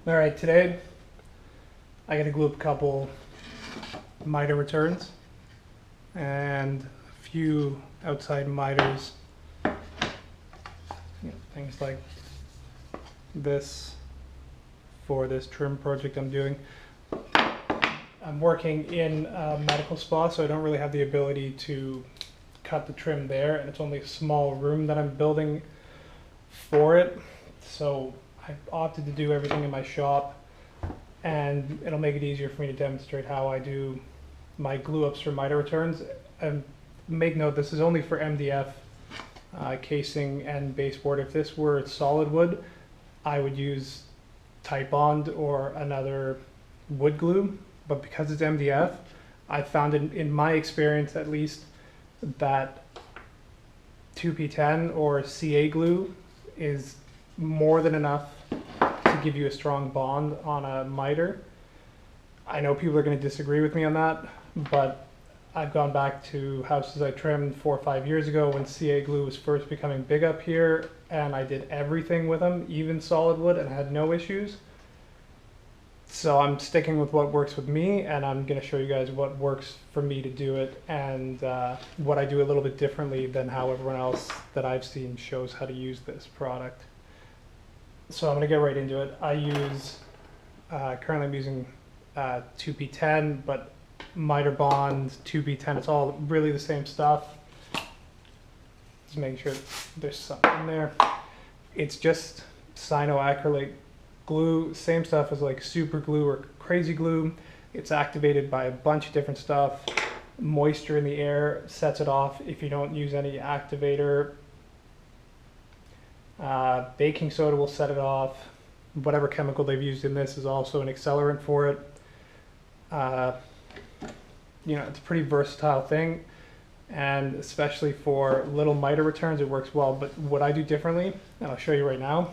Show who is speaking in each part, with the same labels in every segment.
Speaker 1: All right, today I got to glue up a couple miter returns and a few outside miters, things like this for this trim project I'm doing. I'm working in a medical spa, so I don't really have the ability to cut the trim there, and it's only a small room that I'm building for it. So I opted to do everything in my shop, and it'll make it easier for me to demonstrate how I do my glue ups for miter returns. And make note, this is only for MDF casing and baseboard. If this were solid wood, I would use Titebond or another wood glue, but because it's MDF, I found in my experience at least that 2P10 or CA glue is more than enough to give you a strong bond on a miter. I know people are going to disagree with me on that, but I've gone back to houses I trimmed 4 or 5 years ago when CA glue was first becoming big up here, and I did everything with them, even solid wood, and I had no issues. So I'm sticking with what works with me, and I'm going to show you guys what works for me to do it, and what I do a little bit differently than how everyone else that I've seen shows how to use this product. So I'm going to get right into it. I use, currently I'm using 2P10, but miter bond, 2P10, it's all really the same stuff. Just making sure there's something in there. It's just cyanoacrylate glue, same stuff as like super glue or crazy glue. It's activated by a bunch of different stuff. Moisture in the air sets it off if you don't use any activator. Baking soda will set it off. Whatever chemical they've used in this is also an accelerant for it. It's a pretty versatile thing, and especially for little miter returns it works well. But what I do differently, and I'll show you right now,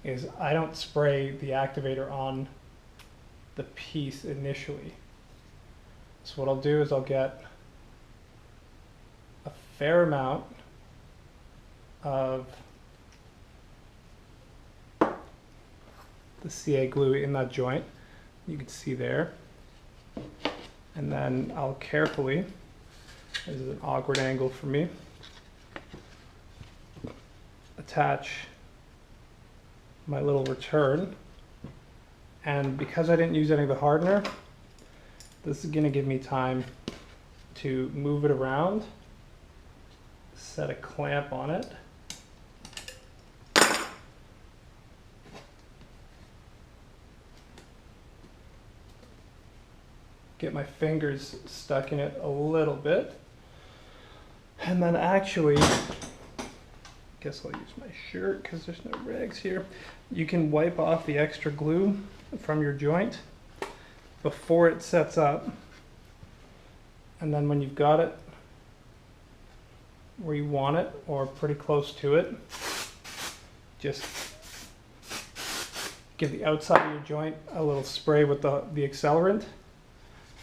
Speaker 1: is I don't spray the activator on the piece initially. So what I'll do is I'll get a fair amount of the CA glue in that joint, you can see there, and then I'll carefully, this is an awkward angle for me, attach my little return. And because I didn't use any of the hardener, this is going to give me time to move it around, set a clamp on it, get my fingers stuck in it a little bit, and then actually, I guess I'll use my shirt because there's no rags here. You can wipe off the extra glue from your joint before it sets up, and then when you've got it where you want it or pretty close to it, just give the outside of your joint a little spray with the accelerant,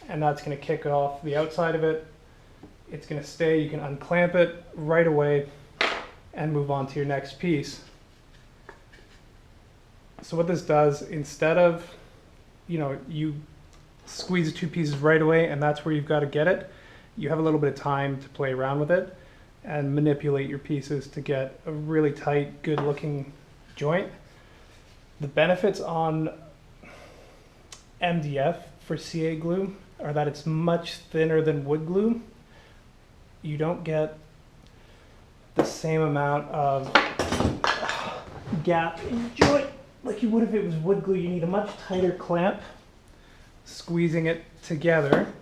Speaker 1: and that's going to kick off the outside of it. It's going to stay. You can unclamp it right away and move on to your next piece. So what this does, instead of, you squeeze the two pieces right away and that's where you've got to get it, you have a little bit of time to play around with it and manipulate your pieces to get a really tight, good looking joint. The benefits on MDF for CA glue are that it's much thinner than wood glue. You don't get the same amount of gap in your joint like you would if it was wood glue. You need a much tighter clamp, squeezing it together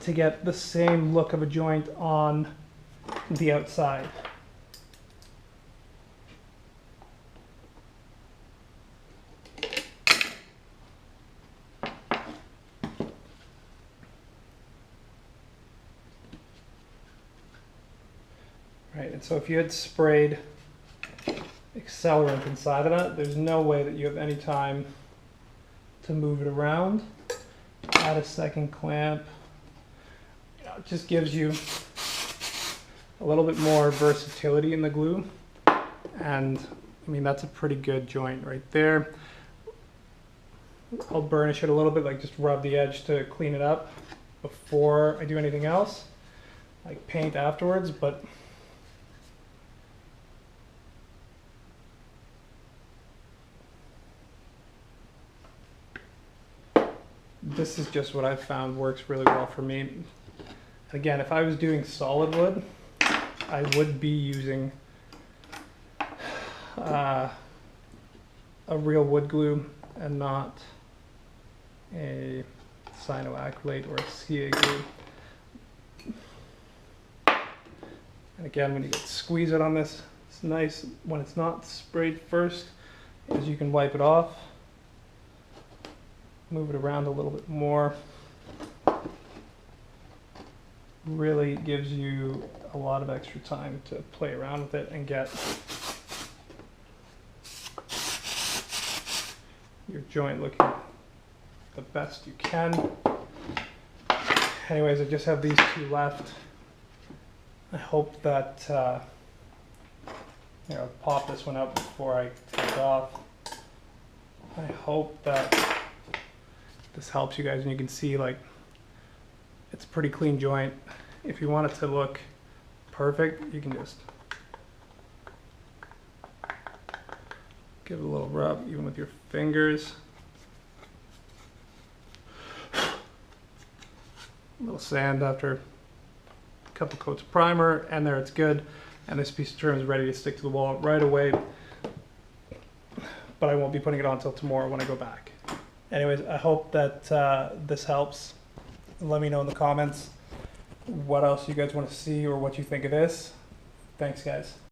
Speaker 1: to get the same look of a joint on the outside. Right, and so if you had sprayed accelerant inside of that, there's no way that you have any time to move it around. Add a second clamp. It just gives you a little bit more versatility in the glue, and I mean, that's a pretty good joint right there. I'll burnish it a little bit, like just rub the edge to clean it up before I do anything else. Like paint afterwards, but this is just what I've found works really well for me. Again, if I was doing solid wood, I would be using a real wood glue and not a cyanoacrylate or a CA glue. And again, when you get squeeze it on this, it's nice when it's not sprayed first, is you can wipe it off, move it around a little bit more. Really gives you a lot of extra time to play around with it and get your joint looking the best you can. Anyways, I just have these two left. I hope that I'll pop this one out before I take it off. I hope that this helps you guys, and you can see like it's a pretty clean joint. If you want it to look perfect, you can just give it a little rub, even with your fingers. A little sand after a couple coats of primer, and there it's good. And this piece of trim is ready to stick to the wall right away. But I won't be putting it on until tomorrow when I go back. Anyways, I hope that this helps. Let me know in the comments what else you guys want to see or what you think of this. Thanks, guys.